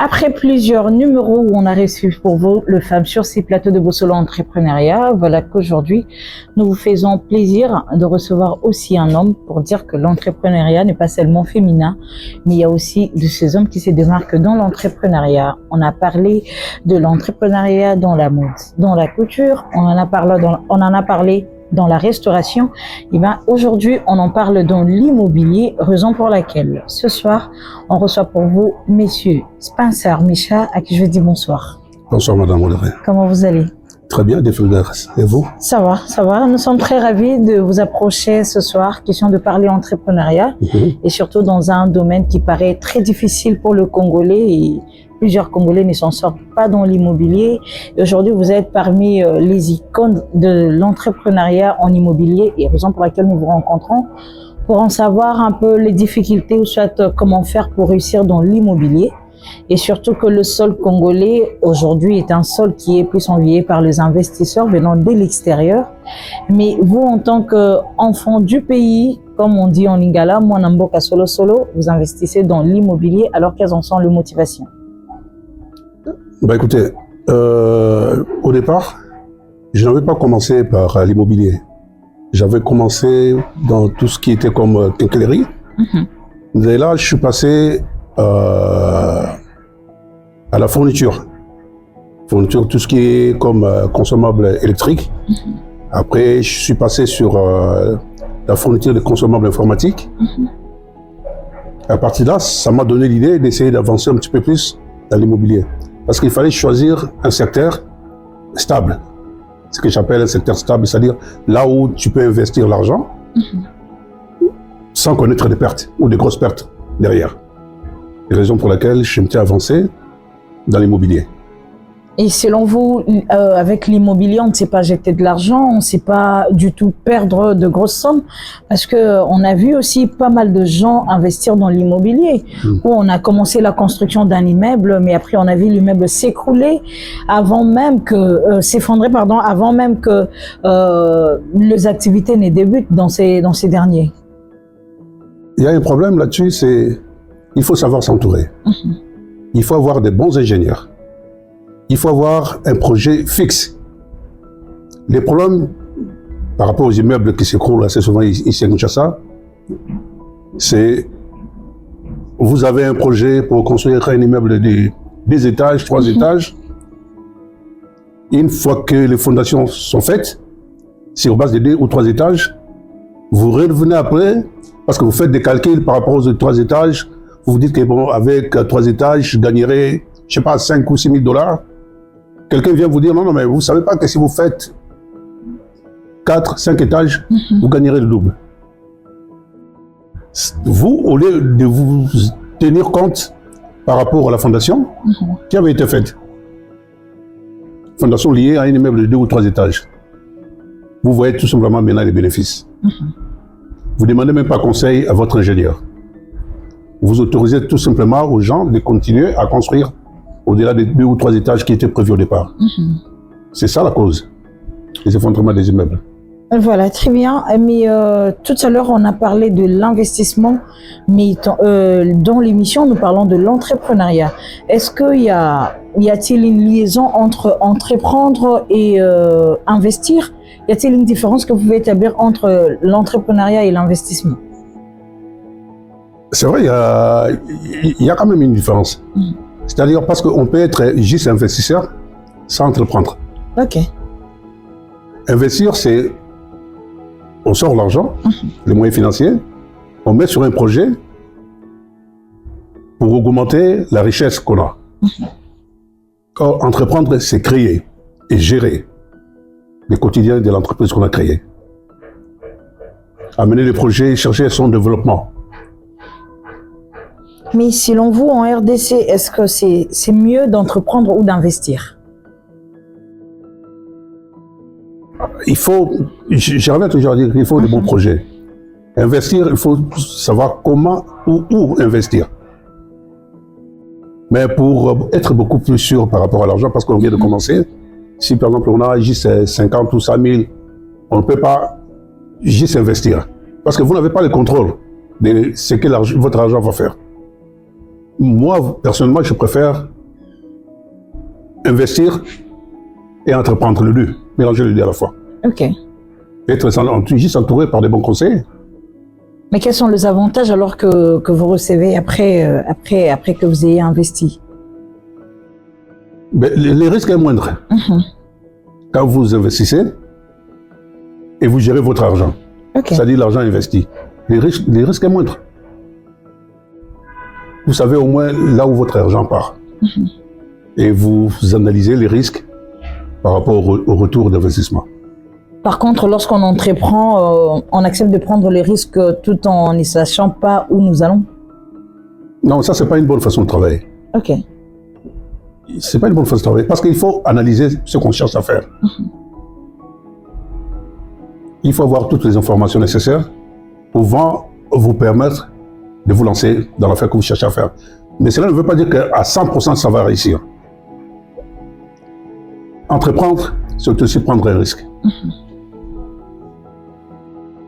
Après plusieurs numéros où on a reçu pour vous le Femme sur ces plateaux de Bossolo Entrepreneuriat, voilà qu'aujourd'hui, nous vous faisons plaisir de recevoir aussi un homme pour dire que l'entrepreneuriat n'est pas seulement féminin, mais il y a aussi de ces hommes qui se démarquent dans l'entrepreneuriat. On a parlé de l'entrepreneuriat dans la mode, dans la couture, on en a parlé dans la restauration. Et bien aujourd'hui, on en parle dans l'immobilier, raison pour laquelle ce soir, on reçoit pour vous messieurs Spencer Micha, à qui je dis bonsoir. Bonsoir Madame Audrey. Comment vous allez? Très bien, des fleurs grâce. Et vous? Ça va, ça va. Nous sommes très ravis de vous approcher ce soir, question de parler entrepreneuriat et surtout dans un domaine qui paraît très difficile pour le Congolais et plusieurs Congolais ne s'en sortent pas dans l'immobilier. Et aujourd'hui, vous êtes parmi les icônes de l'entrepreneuriat en immobilier et raison pour laquelle nous vous rencontrons pour en savoir un peu les difficultés ou soit comment faire pour réussir dans l'immobilier. Et surtout que le sol congolais aujourd'hui est un sol qui est plus envié par les investisseurs venant de l'extérieur. Mais vous, en tant qu'enfant du pays, comme on dit en lingala, Mwanamboka solo solo, vous investissez dans l'immobilier, alors quelles en sont les motivations? Bah écoutez, au départ, je n'avais pas commencé par l'immobilier. J'avais commencé dans tout ce qui était comme quincaillerie. Et là, je suis passé à la fourniture. Fourniture, tout ce qui est comme consommable électrique. Après, je suis passé sur la fourniture de consommables informatiques. À partir de là, ça m'a donné l'idée d'essayer d'avancer un petit peu plus dans l'immobilier. Parce qu'il fallait choisir un secteur stable. Ce que j'appelle un secteur stable, c'est-à-dire là où tu peux investir l'argent sans connaître des pertes ou des grosses pertes derrière. Les raisons pour lesquelles je m'étais avancé dans l'immobilier. Et selon vous, avec l'immobilier, on ne sait pas jeter de l'argent, on ne sait pas du tout perdre de grosses sommes, parce que on a vu aussi pas mal de gens investir dans l'immobilier, où on a commencé la construction d'un immeuble, mais après on a vu l'immeuble s'écrouler avant même que s'effondrer, pardon, avant même que les activités ne débutent dans ces derniers. Il y a un problème là-dessus, c'est il faut savoir s'entourer. Il faut avoir des bons ingénieurs. Il faut avoir un projet fixe. Les problèmes par rapport aux immeubles qui s'écroulent assez souvent ici à Kinshasa, c'est vous avez un projet pour construire un immeuble de 2 étages, 3 étages. Une fois que les fondations sont faites, sur base de 2 ou 3 étages, vous revenez après, parce que vous faites des calculs par rapport aux 3 étages, vous vous dites que bon, avec 3 étages, je gagnerai, je sais pas, 5 ou 6 000 $. Quelqu'un vient vous dire, non, mais vous savez pas que si vous faites 4, 5 étages, vous gagnerez le double. Vous, au lieu de vous tenir compte par rapport à la fondation qui avait été faite, fondation liée à un immeuble de 2 ou 3 étages, vous voyez tout simplement maintenant les bénéfices. Vous ne demandez même pas conseil à votre ingénieur. Vous autorisez tout simplement aux gens de continuer à construire au-delà des 2 ou 3 étages qui étaient prévus au départ. C'est ça la cause, les effondrements des immeubles. Voilà, très bien. Mais tout à l'heure, on a parlé de l'investissement, mais dans l'émission, nous parlons de l'entrepreneuriat. Est-ce qu'il y a-t-il une liaison entre entreprendre et investir? Y a-t-il une différence que vous pouvez établir entre l'entrepreneuriat et l'investissement? C'est vrai, il y a quand même une différence. C'est-à-dire parce qu'on peut être juste investisseur sans entreprendre. Ok. Investir, c'est on sort l'argent, les moyens financiers, on met sur un projet pour augmenter la richesse qu'on a. Or, entreprendre, c'est créer et gérer le quotidien de l'entreprise qu'on a créée. Amener les projets, chercher son développement. Mais selon vous, en RDC, est-ce que c'est mieux d'entreprendre ou d'investir? Il faut, j'arrive toujours à dire qu'il faut de bons projets. Investir, il faut savoir comment ou où investir. Mais pour être beaucoup plus sûr par rapport à l'argent, parce qu'on vient de commencer, si par exemple on a juste 50 ou 100 000, on ne peut pas juste investir. Parce que vous n'avez pas le contrôle de ce que votre argent va faire. Moi, personnellement, je préfère investir et entreprendre les deux, mélanger les deux à la fois. Ok. Être juste entouré par des bons conseillers. Mais quels sont les avantages alors que vous recevez après que vous ayez investi? Ben, les risques sont moindres. Quand vous investissez et vous gérez votre argent, c'est-à-dire l'argent investi, les risques sont moindres. Vous savez au moins là où votre argent part. Et vous analysez les risques par rapport au retour d'investissement. Par contre, lorsqu'on entreprend, on accepte de prendre les risques tout en ne sachant pas où nous allons? Non, ça, c'est pas une bonne façon de travailler. Ok. C'est pas une bonne façon de travailler parce qu'il faut analyser ce qu'on cherche à faire. Il faut avoir toutes les informations nécessaires pour vous permettre de vous lancer dans l'affaire que vous cherchez à faire. Mais cela ne veut pas dire qu'à 100% ça va réussir. Entreprendre, c'est aussi prendre un risque.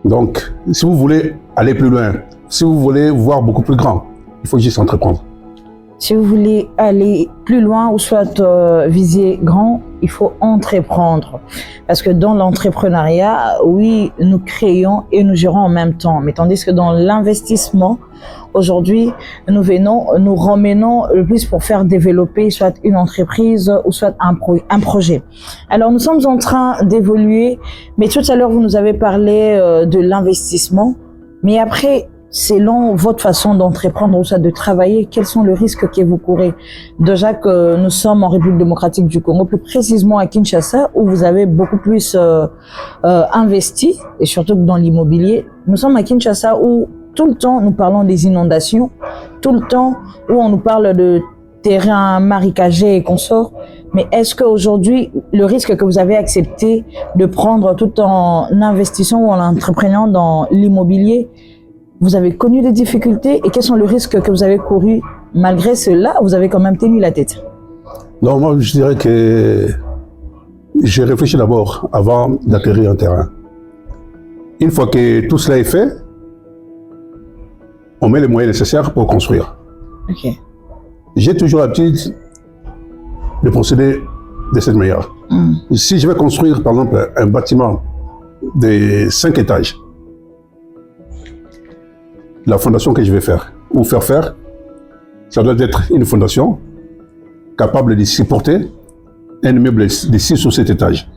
Donc, si vous voulez aller plus loin, si vous voulez voir beaucoup plus grand, il faut juste entreprendre. Si vous voulez aller plus loin ou soit viser grand, il faut entreprendre. Parce que dans l'entrepreneuriat, oui, nous créons et nous gérons en même temps. Mais tandis que dans l'investissement, aujourd'hui, nous ramenons le plus pour faire développer soit une entreprise ou soit un projet. Alors, nous sommes en train d'évoluer, mais tout à l'heure, vous nous avez parlé de l'investissement. Mais après, selon votre façon d'entreprendre ou soit de travailler, quels sont les risques que vous courez? Déjà que nous sommes en République démocratique du Congo, plus précisément à Kinshasa, où vous avez beaucoup plus investi, et surtout dans l'immobilier. Nous sommes à Kinshasa où tout le temps nous parlons des inondations, tout le temps où on nous parle de terrains marécagés et consorts. Mais est-ce qu'aujourd'hui, le risque que vous avez accepté de prendre tout en investissant ou en entreprenant dans l'immobilier, vous avez connu des difficultés et quels sont les risques que vous avez courus? Malgré cela, vous avez quand même tenu la tête. Non, moi je dirais que j'ai réfléchi d'abord avant d'acquérir un terrain. Une fois que tout cela est fait, on met les moyens nécessaires pour construire. Ok. J'ai toujours l'habitude de procéder de cette manière. Si je vais construire par exemple un bâtiment de 5 étages, la fondation que je vais faire, ou faire, ça doit être une fondation capable de supporter un immeuble de 6 ou 7 étages.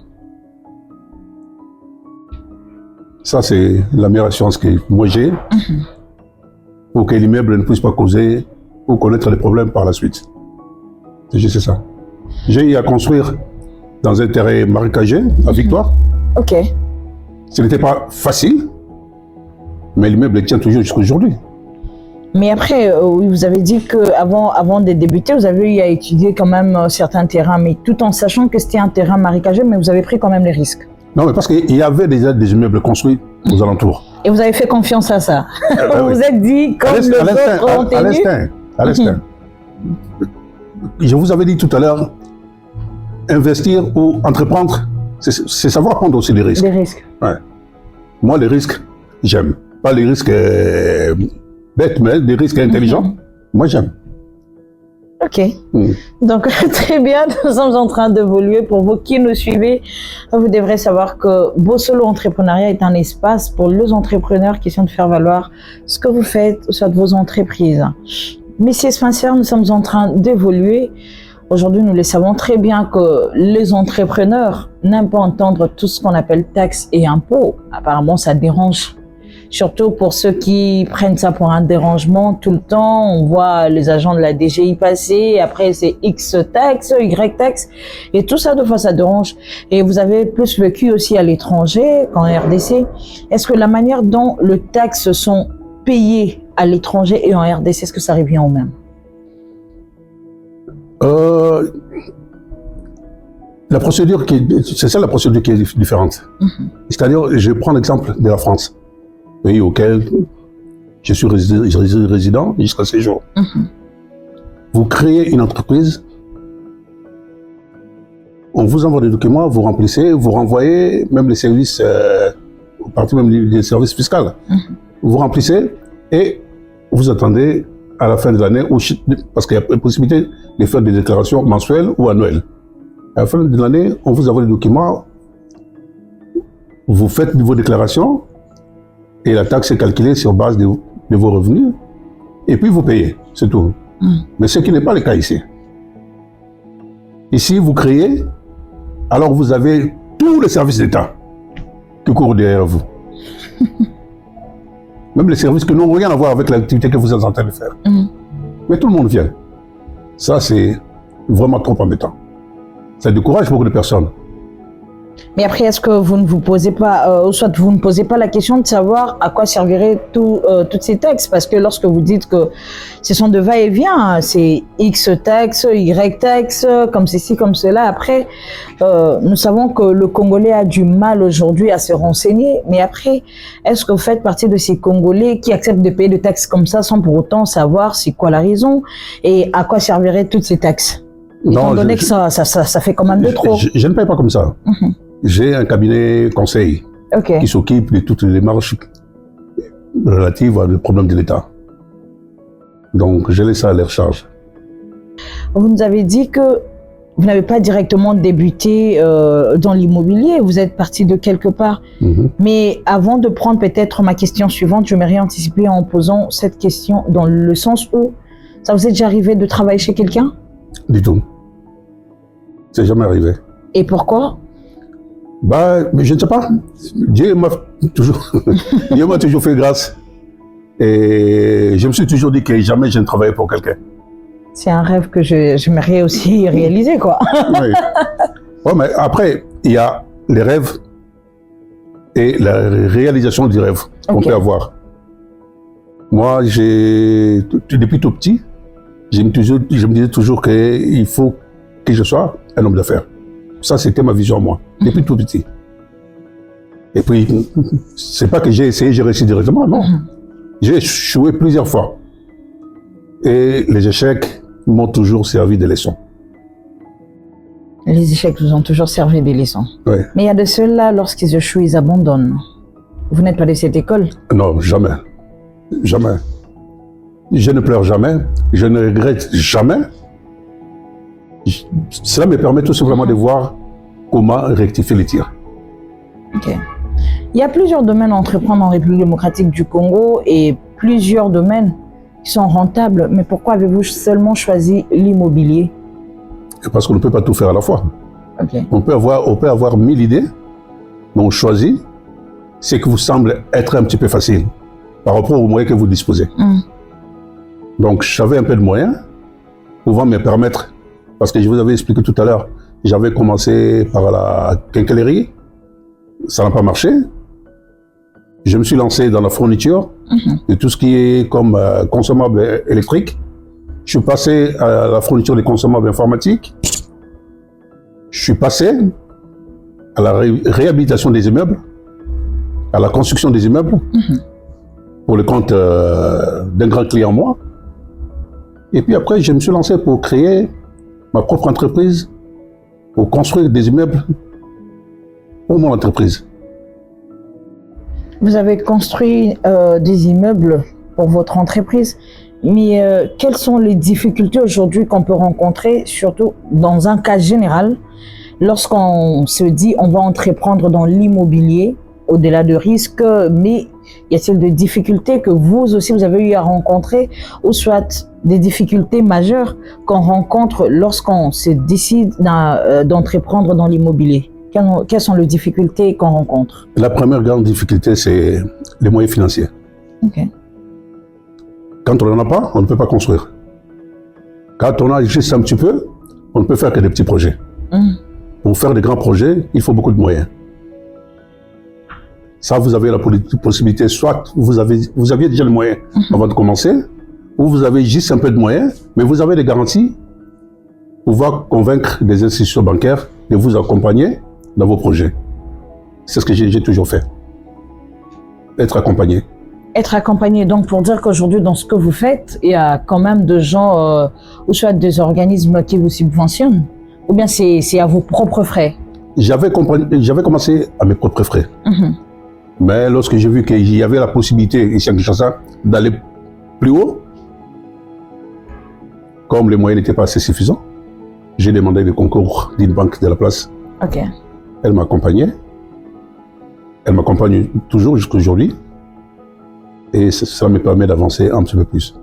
Ça, c'est la meilleure assurance que moi j'ai pour que l'immeuble ne puisse pas causer ou connaître des problèmes par la suite. C'est juste ça. J'ai eu à construire dans un terrain marécagé à Victoire. Ok. Ce n'était pas facile, mais l'immeuble tient toujours jusqu'à aujourd'hui. Mais après, vous avez dit qu'avant de débuter, vous avez eu à étudier quand même certains terrains, mais tout en sachant que c'était un terrain marécagé, mais vous avez pris quand même les risques. Non, mais parce qu'il y avait déjà des immeubles construits aux alentours. Et vous avez fait confiance à ça. Vous vous êtes dit, comme les autres ont tenu. À l'instinct. Je vous avais dit tout à l'heure, investir ou entreprendre, c'est savoir prendre aussi des risques. Des risques. Ouais. Moi, les risques, j'aime. Pas les risques bêtes, mais des risques intelligents. Moi, j'aime. Ok. Donc, très bien, nous sommes en train d'évoluer. Pour vous qui nous suivez, vous devrez savoir que Bosolo Entrepreneuriat est un espace pour les entrepreneurs qui sont de faire valoir ce que vous faites, soit de vos entreprises. Messieurs Spencer, nous sommes en train d'évoluer. Aujourd'hui, nous le savons très bien que les entrepreneurs n'aiment pas entendre tout ce qu'on appelle taxes et impôts. Apparemment, ça dérange. Surtout pour ceux qui prennent ça pour un dérangement tout le temps. On voit les agents de la DGI passer, après c'est X taxes, Y taxes, et tout ça, de fois, ça dérange. Et vous avez plus vécu aussi à l'étranger qu'en RDC. Est-ce que la manière dont les taxes sont payées à l'étranger et en RDC, est-ce que ça revient au même? La procédure, c'est ça la procédure qui est différente. C'est-à-dire, je prends l'exemple de la France, pays auquel je suis résident jusqu'à ces jours. Vous créez une entreprise, on vous envoie des documents, vous remplissez, vous renvoyez même les services, partie même des services fiscaux. Vous remplissez et vous attendez à la fin de l'année, parce qu'il y a la possibilité de faire des déclarations mensuelles ou annuelles. À la fin de l'année, on vous envoie les documents, vous faites vos déclarations et la taxe est calculée sur base de vos revenus et puis vous payez, c'est tout. Mais ce qui n'est pas le cas ici. Ici, vous créez, alors vous avez tous les services d'État qui courent derrière vous. Même les services qui n'ont rien à voir avec l'activité que vous êtes en train de faire. Mais tout le monde vient. Ça, c'est vraiment trop embêtant. Ça décourage beaucoup de personnes. Mais après, est-ce que vous ne vous posez pas, ou soit vous ne posez pas la question de savoir à quoi serviraient toutes ces taxes? Parce que lorsque vous dites que ce sont de va-et-vient, c'est X taxes, Y taxes, comme ceci, comme cela. Après, nous savons que le Congolais a du mal aujourd'hui à se renseigner. Mais après, est-ce que vous faites partie de ces Congolais qui acceptent de payer des taxes comme ça sans pour autant savoir c'est quoi la raison et à quoi serviraient toutes ces taxes? Étant donné que ça fait quand même de trop. Je ne paye pas comme ça. J'ai un cabinet conseil qui s'occupe de toutes les démarches relatives aux problèmes de l'État. Donc, je laisse ça à leur charge. Vous nous avez dit que vous n'avez pas directement débuté dans l'immobilier, vous êtes parti de quelque part. Mais avant de prendre peut-être ma question suivante, je m'aimerais anticiper en posant cette question dans le sens où ça vous est déjà arrivé de travailler chez quelqu'un? Du tout. C'est jamais arrivé. Et pourquoi? Mais je ne sais pas. Dieu m'a toujours fait grâce. Et je me suis toujours dit que jamais je ne travaillais pour quelqu'un. C'est un rêve que j'aimerais aussi réaliser, quoi. Oui. Ouais, mais après, il y a les rêves et la réalisation du rêve qu'on peut avoir. Moi, depuis tout petit, je me disais toujours qu'il faut que je sois un homme d'affaires. Ça, c'était ma vision, moi, depuis tout petit. Et puis, c'est pas que j'ai essayé, j'ai réussi directement, non. J'ai échoué plusieurs fois. Et les échecs m'ont toujours servi de leçon. Les échecs vous ont toujours servi des leçons. Oui. Mais il y a de ceux-là, lorsqu'ils échouent, ils abandonnent. Vous n'êtes pas de cette école? Non, jamais. Jamais. Je ne pleure jamais, je ne regrette jamais. Cela me permet tout simplement de voir comment rectifier les tirs. Ok. Il y a plusieurs domaines à entreprendre en République démocratique du Congo et plusieurs domaines qui sont rentables. Mais pourquoi avez-vous seulement choisi l'immobilier? Parce qu'on ne peut pas tout faire à la fois. On peut avoir 1000 idées, mais on choisit ce qui vous semble être un petit peu facile par rapport aux moyens que vous disposez. Donc, j'avais un peu de moyens pouvant me permettre, parce que je vous avais expliqué tout à l'heure, j'avais commencé par la quincaillerie, ça n'a pas marché. Je me suis lancé dans la fourniture de tout ce qui est comme consommable électrique. Je suis passé à la fourniture des consommables informatiques. Je suis passé à la réhabilitation des immeubles, à la construction des immeubles, pour le compte d'un grand client moi. Et puis après, je me suis lancé pour créer ma propre entreprise, pour construire des immeubles pour mon entreprise. Vous avez construit des immeubles pour votre entreprise, mais quelles sont les difficultés aujourd'hui qu'on peut rencontrer, surtout dans un cas général, lorsqu'on se dit on va entreprendre dans l'immobilier, au-delà de risques, mais y a-t-il des difficultés que vous aussi vous avez eu à rencontrer, ou soit des difficultés majeures qu'on rencontre lorsqu'on se décide d'entreprendre dans l'immobilier? Quelles sont les difficultés qu'on rencontre? La première grande difficulté, c'est les moyens financiers. Quand on n'en a pas, on ne peut pas construire. Quand on a juste un petit peu, on ne peut faire que des petits projets. Pour faire des grands projets, il faut beaucoup de moyens. Ça, vous avez la possibilité, soit vous aviez déjà les moyens avant de commencer, ou vous avez juste un peu de moyens, mais vous avez des garanties pour pouvoir convaincre des institutions bancaires de vous accompagner dans vos projets. C'est ce que j'ai toujours fait. Être accompagné. Être accompagné, donc pour dire qu'aujourd'hui, dans ce que vous faites, il y a quand même des gens, ou soit des organismes qui vous subventionnent, ou bien c'est à vos propres frais? J'avais commencé à mes propres frais. Mais lorsque j'ai vu qu'il y avait la possibilité ici à Kinshasa d'aller plus haut, comme les moyens n'étaient pas assez suffisants, J'ai demandé le concours d'une banque de la place. Ok. Elle m'accompagnait. Elle m'accompagne toujours jusqu'à aujourd'hui. Et ça me permet d'avancer un petit peu plus.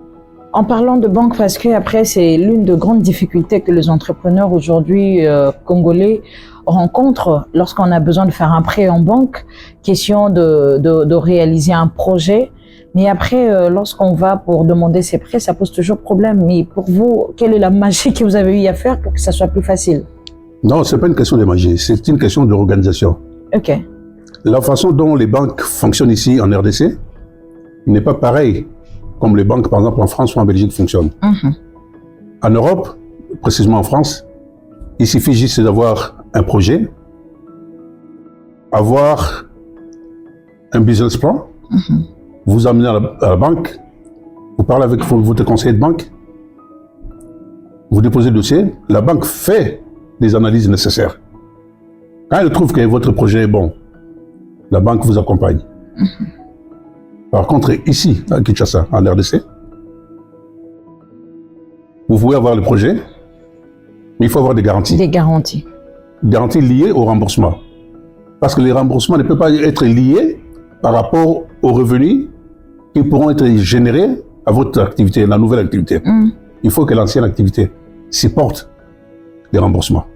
En parlant de banque, parce que après c'est l'une des grandes difficultés que les entrepreneurs aujourd'hui congolais rencontrent lorsqu'on a besoin de faire un prêt en banque, question de réaliser un projet. Mais après, lorsqu'on va pour demander ces prêts, ça pose toujours problème. Mais pour vous, quelle est la magie que vous avez eu à faire pour que ça soit plus facile? Non, ce n'est pas une question de magie, c'est une question d'organisation. Ok. La façon dont les banques fonctionnent ici en RDC n'est pas pareille comme les banques, par exemple, en France ou en Belgique fonctionnent. En Europe, précisément en France, il suffit juste d'avoir un projet, avoir un business plan, vous amenez à la banque, vous parlez avec votre conseiller de banque, vous déposez le dossier, la banque fait les analyses nécessaires. Quand elle trouve que votre projet est bon, la banque vous accompagne. Par contre, ici, à Kinshasa, en RDC, vous pouvez avoir le projet, mais il faut avoir des garanties. Des garanties. Garanties liées au remboursement. Parce que les remboursements ne peuvent pas être liés par rapport aux revenus qui pourront être générés à votre activité, la nouvelle activité. Il faut que l'ancienne activité supporte les remboursements.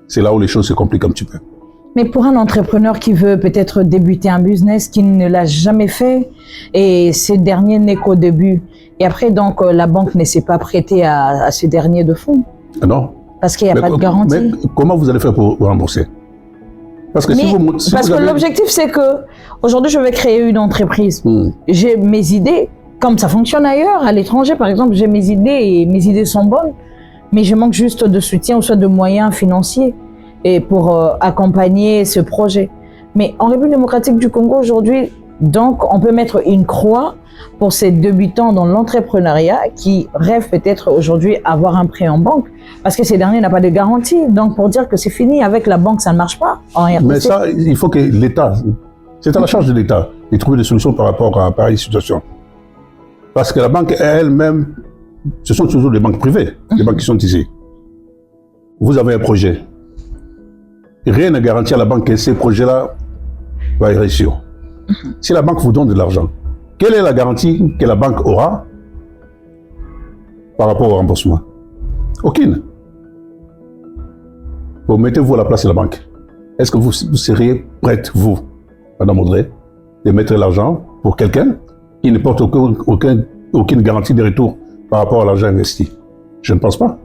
C'est là où les choses se compliquent un petit peu. Mais pour un entrepreneur qui veut peut-être débuter un business, qui ne l'a jamais fait, et ce dernier n'est qu'au début, et après donc la banque ne s'est pas prêtée à ce dernier de fonds. Non. Parce qu'il n'y a pas de garantie. Mais comment vous allez faire pour rembourser? Parce que l'objectif c'est que aujourd'hui je vais créer une entreprise. J'ai mes idées, comme ça fonctionne ailleurs, à l'étranger par exemple, j'ai mes idées et mes idées sont bonnes, mais je manque juste de soutien ou soit de moyens financiers et pour accompagner ce projet. Mais en République démocratique du Congo aujourd'hui, donc on peut mettre une croix pour ces débutants dans l'entrepreneuriat qui rêvent peut-être aujourd'hui avoir un prêt en banque, parce que ces derniers n'ont pas de garantie. Donc pour dire que c'est fini avec la banque, ça ne marche pas en RDC. Mais ça, il faut que l'État, c'est à la charge de l'État de trouver des solutions par rapport à pareille situation. Parce que la banque elle-même, ce sont toujours des banques privées, les banques qui sont ici. Vous avez un projet. Rien ne garantit à la banque que ces projets-là vont réussir. Si la banque vous donne de l'argent, quelle est la garantie que la banque aura par rapport au remboursement? Aucune. Vous mettez-vous à la place de la banque. Est-ce que vous seriez prête, vous, Madame Audrey, de mettre l'argent pour quelqu'un qui ne porte aucune garantie de retour par rapport à l'argent investi? Je ne pense pas.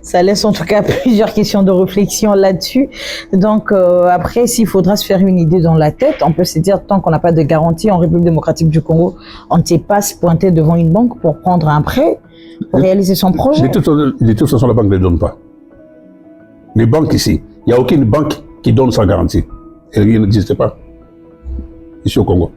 Ça laisse en tout cas plusieurs questions de réflexion là-dessus. Donc après, s'il faudra se faire une idée dans la tête, on peut se dire, tant qu'on n'a pas de garantie en République démocratique du Congo, on ne sait pas se pointer devant une banque pour prendre un prêt, pour réaliser son projet. De toute façon, la banque ne le donne pas. Les banques ici, il n'y a aucune banque qui donne sa garantie. Et rien n'existe pas ici au Congo.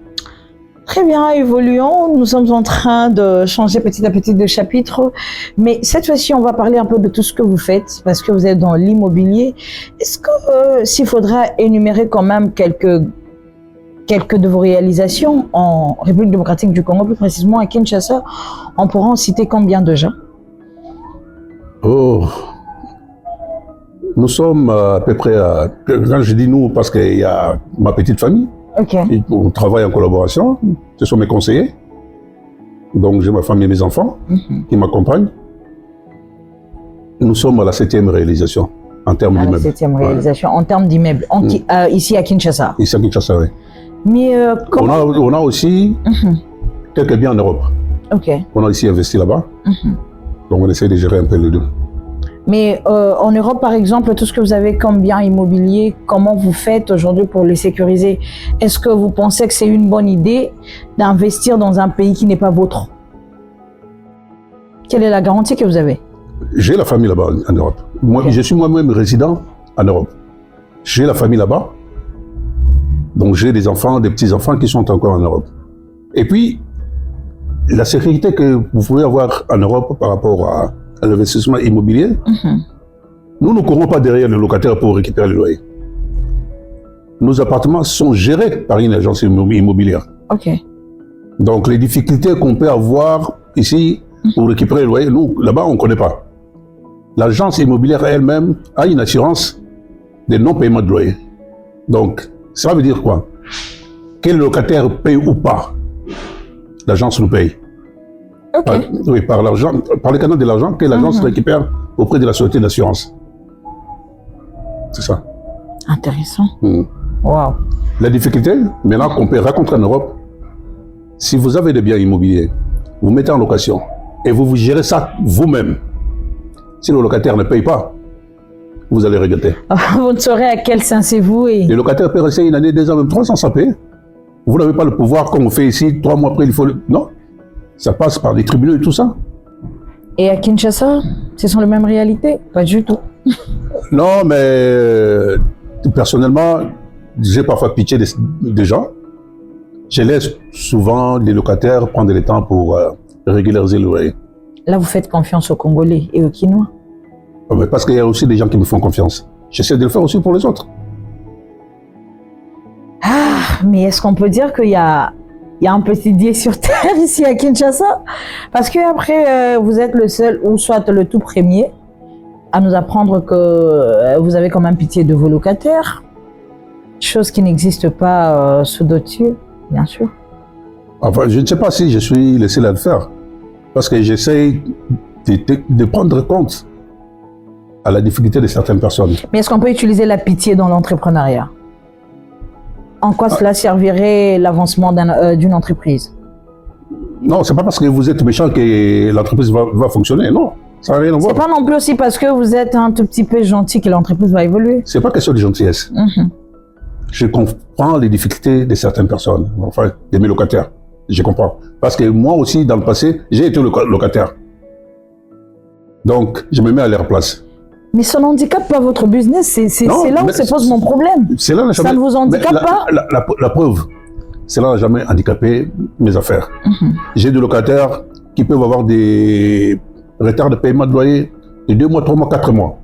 Très bien, évoluons. Nous sommes en train de changer petit à petit de chapitre. Mais cette fois-ci, on va parler un peu de tout ce que vous faites, parce que vous êtes dans l'immobilier. Est-ce que s'il faudra énumérer quand même quelques de vos réalisations en République démocratique du Congo, plus précisément à Kinshasa, on pourra en citer combien de gens? Oh, nous sommes à peu près à... Quand je dis nous, parce qu'il y a ma petite famille. Okay. On travaille en collaboration, ce sont mes conseillers. Donc j'ai ma femme et mes enfants qui m'accompagnent. Nous sommes à la 7e réalisation en termes d'immeubles. La 7e réalisation en termes d'immeubles, ici à Kinshasa. Ici à Kinshasa, oui. Mais comment... on a aussi quelques biens en Europe. Okay. On a ici investi là-bas. Donc on essaie de gérer un peu les deux. Mais en Europe, par exemple, tout ce que vous avez comme bien immobilier, comment vous faites aujourd'hui pour les sécuriser? Est-ce que vous pensez que c'est une bonne idée d'investir dans un pays qui n'est pas vôtre? Quelle est la garantie que vous avez? J'ai la famille là-bas en Europe. Moi, je suis moi-même résident en Europe. J'ai la famille là-bas. Donc j'ai des enfants, des petits-enfants qui sont encore en Europe. Et puis, la sécurité que vous pouvez avoir en Europe par rapport à l'investissement immobilier, nous ne courons pas derrière le locataire pour récupérer le loyer. Nos appartements sont gérés par une agence immobilière. Okay. Donc les difficultés qu'on peut avoir ici pour récupérer le loyer. Nous, là-bas, on ne connaît pas. L'agence immobilière elle-même a une assurance de non-paiement de loyer. Donc, ça veut dire quoi? Que le locataire paye ou pas, l'agence nous paye. Ok. Par l'argent, par le canal de l'argent que l'agence récupère auprès de la société d'assurance. C'est ça. Intéressant. Wow. La difficulté, maintenant qu'on peut rencontrer en Europe, si vous avez des biens immobiliers, vous mettez en location et vous gérez ça vous-même. Si le locataire ne paye pas, vous allez regretter. Vous ne saurez à quel sens c'est vous et... Le locataire peut rester une année, 2 ans, même 3 ans sans payer. Vous n'avez pas le pouvoir, comme on fait ici, 3 mois après, il faut... Non, ça passe par les tribunaux et tout ça. Et à Kinshasa, ce sont les mêmes réalités? Pas du tout. Non, mais personnellement, j'ai parfois pitié des gens. Je laisse souvent les locataires prendre le temps pour régulariser le loyer. Là, vous faites confiance aux Congolais et aux Kinois? Mais parce qu'il y a aussi des gens qui me font confiance. J'essaie de le faire aussi pour les autres. Ah, mais est-ce qu'on peut dire qu'il y a un petit Dieu sur terre ici à Kinshasa? Parce que après, vous êtes le seul, ou soit le tout premier, à nous apprendre que vous avez quand même pitié de vos locataires. Chose qui n'existe pas sous d'autres cieux, bien sûr. Enfin, je ne sais pas si je suis le seul à le faire. Parce que j'essaie de prendre compte à la difficulté de certaines personnes. Mais est-ce qu'on peut utiliser la pitié dans l'entrepreneuriat? En quoi cela servirait l'avancement d'une entreprise? Non, c'est pas parce que vous êtes méchant que l'entreprise va fonctionner, non. Ça n'a rien à voir. C'est pas non plus aussi parce que vous êtes un tout petit peu gentil que l'entreprise va évoluer. C'est pas question de gentillesse. Je comprends les difficultés de certaines personnes, enfin, de mes locataires. Je comprends. Parce que moi aussi, dans le passé, j'ai été locataire. Donc, je me mets à leur place. Mais ça n'handicape pas votre business, c'est là où se pose mon problème. Ça ne vous handicape pas? La preuve, cela n'a jamais handicapé mes affaires. J'ai des locataires qui peuvent avoir des retards de paiement de loyer de 2 mois, 3 mois, 4 mois.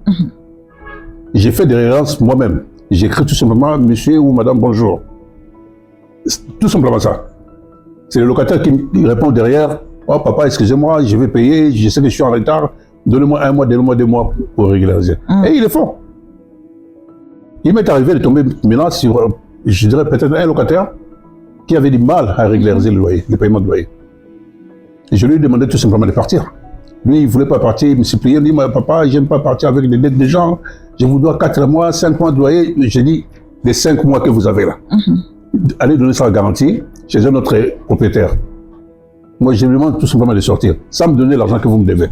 J'ai fait des relances moi-même. J'ai écrit tout simplement « Monsieur ou Madame, bonjour ». Tout simplement ça. C'est le locataire qui me répond derrière « Oh papa, excusez-moi, je vais payer, je sais que je suis en retard, donnez-moi 1 mois, donnez-moi 2 mois pour régulariser ». Et il est fort. Il m'est arrivé de tomber maintenant sur, je dirais peut-être un locataire qui avait du mal à régulariser le loyer, le paiement de loyer. Et je lui ai demandé tout simplement de partir. Lui, il ne voulait pas partir, il me suppliait, il me dit « Papa, je n'aime pas partir avec des dettes des gens, je vous dois 4 mois, 5 mois de loyer ». J'ai dit « Les 5 mois que vous avez là, allez donner ça en garantie chez un autre propriétaire. Moi, je demande tout simplement de sortir, sans me donner l'argent que vous me devez. »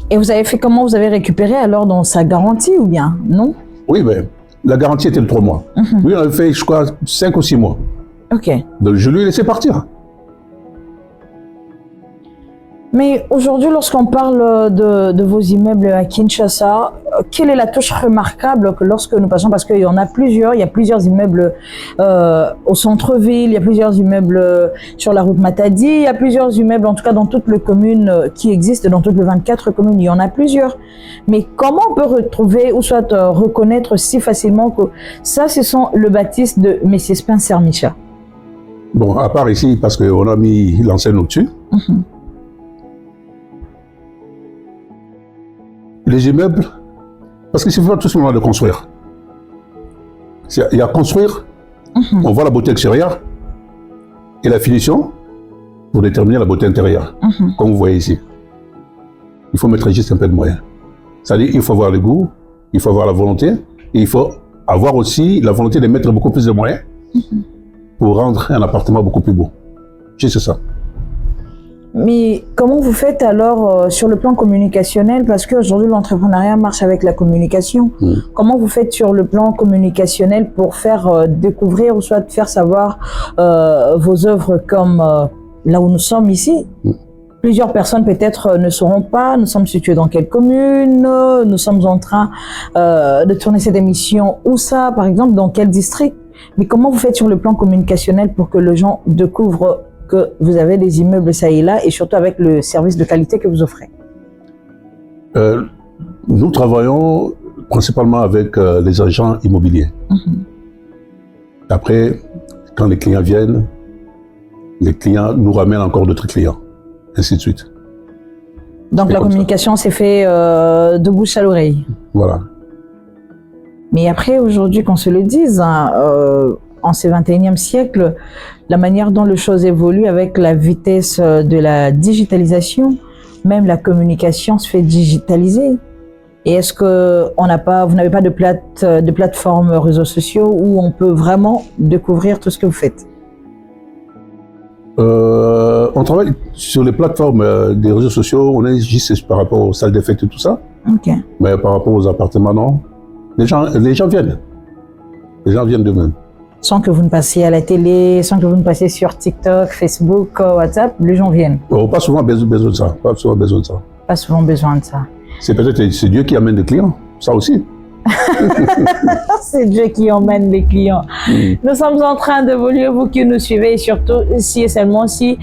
Et vous avez fait comment? Vous avez récupéré alors dans sa garantie ou bien non? Oui, mais la garantie était de 3 mois. Lui, il avait fait, je crois, 5 ou 6 mois. Ok. Donc, je lui ai laissé partir. Mais aujourd'hui, lorsqu'on parle de vos immeubles à Kinshasa, quelle est la touche remarquable que lorsque nous passons, parce qu'il y en a plusieurs, il y a plusieurs immeubles au centre-ville, il y a plusieurs immeubles sur la route Matadi, il y a plusieurs immeubles, en tout cas dans toutes les communes qui existent, dans toutes les 24 communes, il y en a plusieurs. Mais comment on peut retrouver, ou soit reconnaître si facilement que ça, ce sont le bâtisse de M. Spencer Micha? Bon, à part ici, parce qu'on a mis l'enseigne au-dessus. Les immeubles, parce qu'il suffit tout simplement de construire. Il y a construire, on voit la beauté extérieure et la finition pour déterminer la beauté intérieure, comme vous voyez ici. Il faut mettre juste un peu de moyens. C'est-à-dire qu'il faut avoir le goût, il faut avoir la volonté, et il faut avoir aussi la volonté de mettre beaucoup plus de moyens pour rendre un appartement beaucoup plus beau. Juste ça. Mais comment vous faites alors sur le plan communicationnel? Parce qu'aujourd'hui, l'entrepreneuriat marche avec la communication. Comment vous faites sur le plan communicationnel pour faire découvrir ou soit faire savoir vos œuvres comme là où nous sommes ici? Plusieurs personnes peut-être ne sauront pas, nous sommes situés dans quelle commune, nous sommes en train de tourner cette émission, où ça, par exemple, dans quel district? Mais comment vous faites sur le plan communicationnel pour que les gens découvrent que vous avez des immeubles ça et là, et surtout avec le service de qualité que vous offrez? Nous travaillons principalement avec les agents immobiliers. Après, quand les clients viennent, les clients nous ramènent encore d'autres clients, ainsi de suite. Donc la communication s'est faite de bouche à l'oreille. Voilà. Mais après, aujourd'hui, qu'on se le dise, hein, en ce 21e siècle, la manière dont les choses évoluent avec la vitesse de la digitalisation, même la communication se fait digitaliser. Et est-ce que vous n'avez pas de plateforme réseaux sociaux où on peut vraiment découvrir tout ce que vous faites? On travaille sur les plateformes des réseaux sociaux, on est juste par rapport aux salles des fêtes et tout ça. Ok. Mais par rapport aux appartements, non. Les gens viennent. Les gens viennent d'eux-mêmes. Sans que vous ne passiez à la télé, sans que vous ne passiez sur TikTok, Facebook, WhatsApp, les gens viennent. Oh, pas souvent besoin de ça. Pas souvent besoin de ça. Pas souvent besoin de ça. C'est peut-être Dieu qui amène des clients. Ça aussi. C'est Dieu qui emmène les clients. Nous sommes en train d'évoluer, vous qui nous suivez, et surtout si et seulement si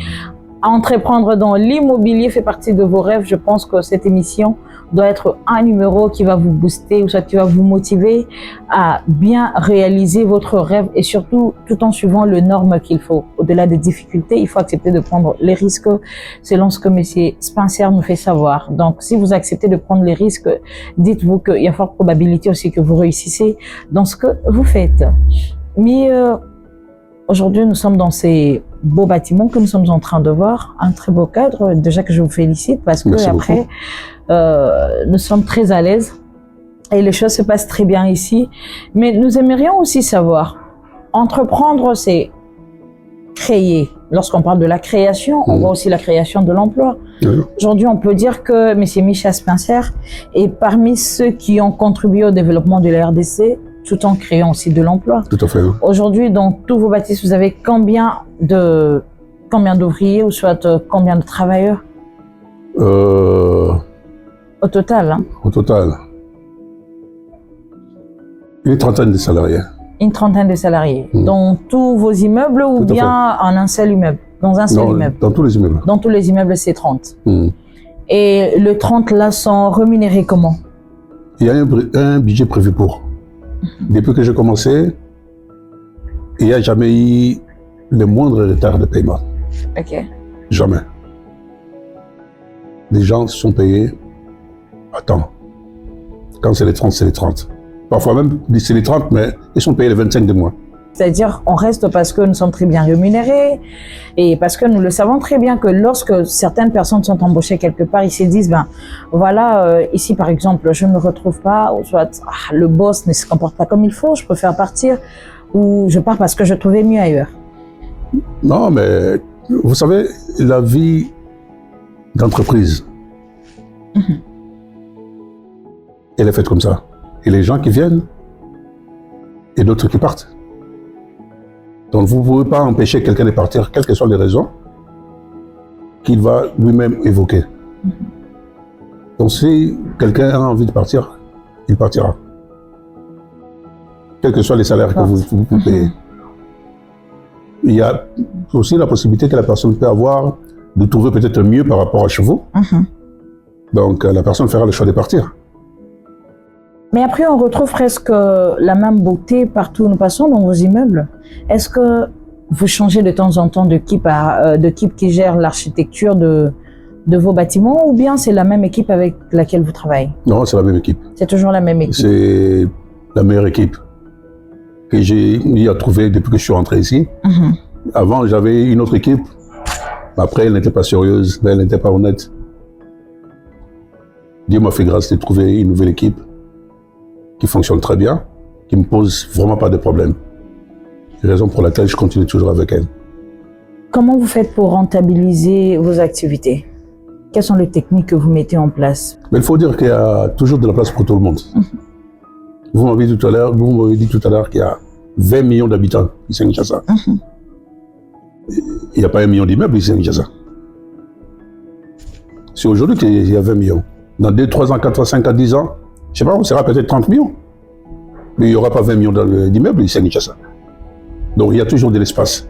entreprendre dans l'immobilier fait partie de vos rêves. Je pense que cette émission doit être un numéro qui va vous booster ou soit qui va vous motiver à bien réaliser votre rêve et surtout tout en suivant les normes qu'il faut. Au-delà des difficultés, il faut accepter de prendre les risques selon ce que M. Spencer nous fait savoir. Donc, si vous acceptez de prendre les risques, dites-vous qu'il y a forte probabilité aussi que vous réussissez dans ce que vous faites. Mais aujourd'hui, nous sommes dans ces beaux bâtiments que nous sommes en train de voir, un très beau cadre. Déjà que je vous félicite parce que Merci après, nous sommes très à l'aise et les choses se passent très bien ici. Mais nous aimerions aussi savoir, entreprendre, c'est créer. Lorsqu'on parle de la création, on voit aussi la création de l'emploi. Aujourd'hui, on peut dire que M. Michel Spencer est parmi ceux qui ont contribué au développement de la RDC tout en créant aussi de l'emploi. Tout à fait. Aujourd'hui, dans tous vos bâtisses, vous avez combien d'ouvriers ou soit combien de travailleurs au total, hein? Au total, une trentaine de salariés. Une trentaine de salariés. Dans tous vos immeubles ou bien en un seul immeuble? Dans un seul immeuble? Dans tous les immeubles. Dans tous les immeubles, c'est 30. Et les 30 là sont rémunérés comment? Il y a un budget prévu pour. Depuis que j'ai commencé, il n'y a jamais eu le moindre retard de paiement. Ok. Jamais. Les gens sont payés à temps. Quand c'est les 30, c'est les 30. Parfois même, c'est les 30, mais ils sont payés les 25 de mois. C'est-à-dire, on reste parce que nous sommes très bien rémunérés et parce que nous le savons très bien que lorsque certaines personnes sont embauchées quelque part, ils se disent, ben voilà, ici par exemple, je ne me retrouve pas, ou soit le boss ne se comporte pas comme il faut, je préfère partir, ou je pars parce que je trouvais mieux ailleurs. Non, mais vous savez, la vie d'entreprise, elle est faite comme ça. Et les gens qui viennent et d'autres qui partent. Donc vous ne pouvez pas empêcher quelqu'un de partir, quelles que soient les raisons qu'il va lui-même évoquer. Donc si quelqu'un a envie de partir, il partira. Quels que soient les salaires que vous payez. Il y a aussi la possibilité que la personne peut avoir de trouver peut-être mieux par rapport à chez vous. Donc la personne fera le choix de partir. Mais après, on retrouve presque la même beauté partout où nous passons dans vos immeubles. Est-ce que vous changez de temps en temps d'équipe qui gère l'architecture de vos bâtiments ou bien c'est la même équipe avec laquelle vous travaillez? Non, c'est la même équipe. C'est toujours la même équipe? C'est la meilleure équipe que j'ai eu à trouver depuis que je suis rentré ici. Avant, j'avais une autre équipe. Après, elle n'était pas sérieuse, elle n'était pas honnête. Dieu m'a fait grâce de trouver une nouvelle équipe qui fonctionne très bien, qui ne me pose vraiment pas de problème. Raison pour laquelle je continue toujours avec elle. Comment vous faites pour rentabiliser vos activités? Quelles sont les techniques que vous mettez en place? Mais il faut dire qu'il y a toujours de la place pour tout le monde. Vous m'avez dit tout à l'heure qu'il y a 20 millions d'habitants ici à Kinshasa. Il n'y a pas 1 million d'immeubles ici à Kinshasa. C'est aujourd'hui qu'il y a 20 millions. Dans 2, 3 ans, 4 ans, 5 ans, 10 ans, je sais pas, on sera peut-être 30 millions. Mais il n'y aura pas 20 millions d'immeubles ici à Kinshasa. Donc il y a toujours de l'espace.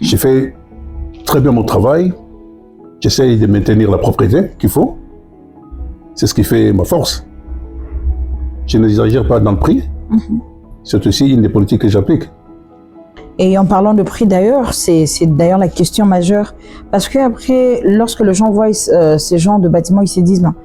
J'ai fait très bien mon travail. J'essaye de maintenir la propriété qu'il faut. C'est ce qui fait ma force. Je n'exagère pas dans le prix. C'est aussi une des politiques que j'applique. Et en parlant de prix d'ailleurs, c'est d'ailleurs la question majeure. Parce que après, lorsque les gens voient ces genres de bâtiments, ils se disent, ben,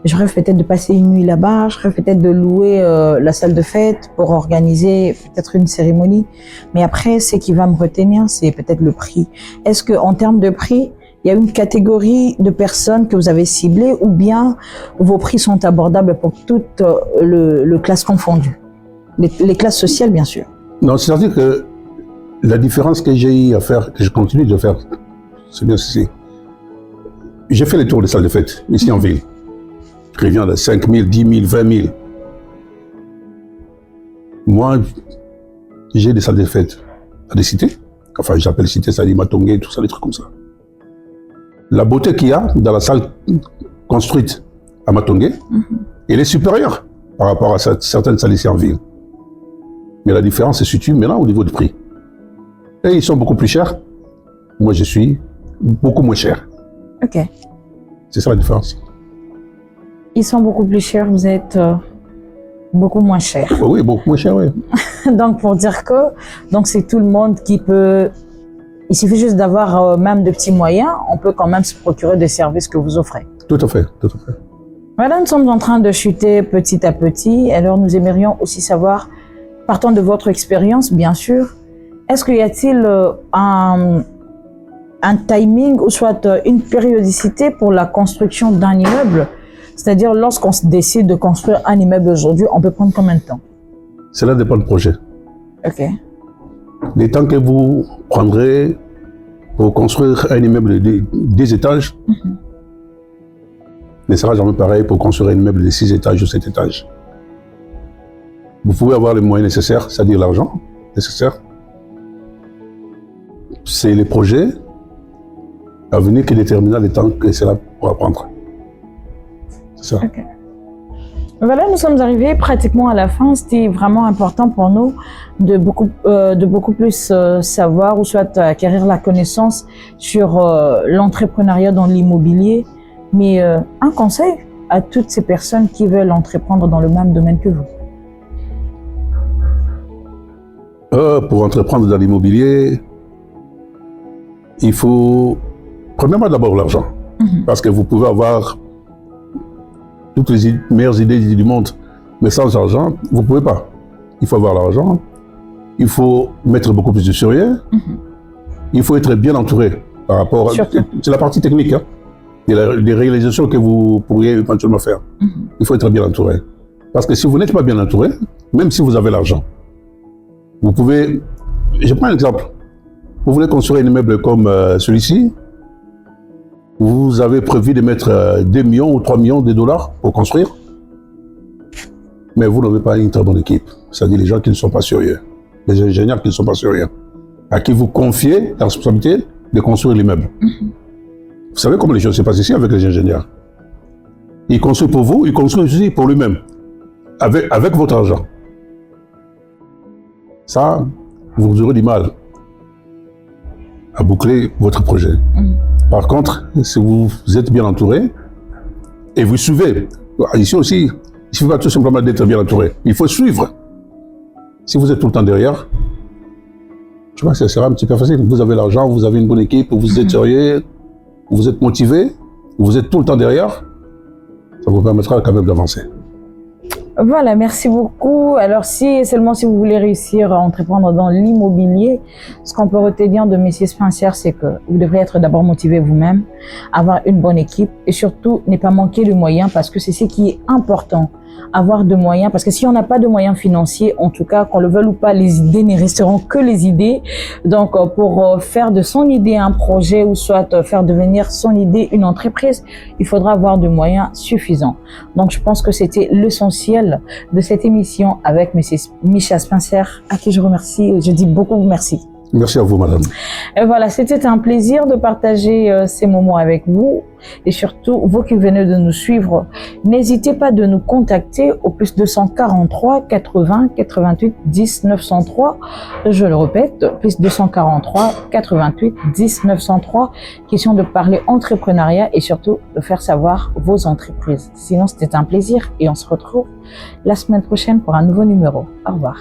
je rêve peut-être de passer une nuit là-bas, je rêve peut-être de louer la salle de fête pour organiser peut-être une cérémonie. Mais après, ce qui va me retenir, c'est peut-être le prix. Est-ce que en termes de prix, il y a une catégorie de personnes que vous avez ciblées ou bien vos prix sont abordables pour toutes les classes confondues, les classes sociales bien sûr? Non, c'est-à-dire que la différence que j'ai eu à faire, que je continue de faire, c'est bien ceci. J'ai fait les tours des salles de fête ici en ville. Je reviens de 5 000, 10 000, 20 000. Moi, j'ai des salles de fête à des cités. Enfin, j'appelle cités, ça dit Matongé, tout ça, des trucs comme ça. La beauté qu'il y a dans la salle construite à Matongé, elle est supérieure par rapport à certaines salles ici en ville. Mais la différence se situe maintenant au niveau du prix. Et ils sont beaucoup plus chers. Moi, je suis beaucoup moins cher. Ok. C'est ça la différence. Ils sont beaucoup plus chers, vous êtes beaucoup moins cher. Oui, beaucoup moins cher, oui. Donc, pour dire que c'est tout le monde qui peut... Il suffit juste d'avoir même de petits moyens, on peut quand même se procurer des services que vous offrez. Tout à fait, tout à fait. Voilà, nous sommes en train de chuter petit à petit. Alors, nous aimerions aussi savoir, partant de votre expérience, bien sûr, est-ce qu'il y a-t-il un timing ou soit une périodicité pour la construction d'un immeuble? C'est-à-dire, lorsqu'on se décide de construire un immeuble aujourd'hui, on peut prendre combien de temps? Cela dépend du projet. Ok. Les temps que vous prendrez pour construire un immeuble de 10 étages ne sera jamais pareil pour construire un immeuble de 6 étages ou 7 étages. Vous pouvez avoir les moyens nécessaires, c'est-à-dire l'argent nécessaire. C'est les projets à venir qui déterminent les temps que cela pourra prendre. C'est ça. Okay. Voilà, nous sommes arrivés pratiquement à la fin. C'était vraiment important pour nous de beaucoup plus savoir ou soit acquérir la connaissance sur l'entrepreneuriat dans l'immobilier. Mais un conseil à toutes ces personnes qui veulent entreprendre dans le même domaine que vous? Pour entreprendre dans l'immobilier, il faut premièrement d'abord l'argent. Parce que vous pouvez avoir toutes les meilleures idées du monde, mais sans argent, vous ne pouvez pas. Il faut avoir l'argent, il faut mettre beaucoup plus de sérieux, il faut être bien entouré par rapport à... C'est la partie technique, hein, des réalisations que vous pourriez éventuellement faire. Il faut être bien entouré. Parce que si vous n'êtes pas bien entouré, même si vous avez l'argent, vous pouvez... Je prends un exemple. Vous voulez construire un immeuble comme celui-ci, vous avez prévu de mettre 2 millions ou 3 millions de dollars pour construire, mais vous n'avez pas une très bonne équipe. C'est-à-dire les gens qui ne sont pas sérieux, les ingénieurs qui ne sont pas sérieux, à qui vous confiez la responsabilité de construire l'immeuble. Vous savez comment les choses se passent ici avec les ingénieurs. Ils construisent pour vous, ils construisent aussi pour lui-même, avec votre argent. Ça, vous aurez du mal à boucler votre projet. Par contre, si vous êtes bien entouré et vous suivez, ici aussi, il ne suffit pas tout simplement d'être bien entouré, il faut suivre. Si vous êtes tout le temps derrière, je vois que ça sera un petit peu facile. Vous avez l'argent, vous avez une bonne équipe, vous êtes sérieux, vous êtes motivé, vous êtes tout le temps derrière, ça vous permettra quand même d'avancer. Voilà, merci beaucoup. Alors, seulement si vous voulez réussir à entreprendre dans l'immobilier, ce qu'on peut retenir de Monsieur Spencer, c'est que vous devrez être d'abord motivé vous-même, avoir une bonne équipe et surtout ne pas manquer de moyens parce que c'est ce qui est important. Avoir de moyens, parce que si on n'a pas de moyens financiers, en tout cas, qu'on le veuille ou pas, les idées ne resteront que les idées. Donc, pour faire de son idée un projet ou soit faire devenir son idée une entreprise, il faudra avoir de moyens suffisants. Donc, je pense que c'était l'essentiel de cette émission avec M. Misha Spencer, à qui je remercie. Je dis beaucoup merci. Merci à vous, madame. Et voilà, c'était un plaisir de partager ces moments avec vous. Et surtout, vous qui venez de nous suivre, n'hésitez pas de nous contacter au plus 243 80 88 10 903. Je le répète, plus 243 88 10 903. Question de parler entrepreneuriat et surtout de faire savoir vos entreprises. Sinon, c'était un plaisir et on se retrouve la semaine prochaine pour un nouveau numéro. Au revoir.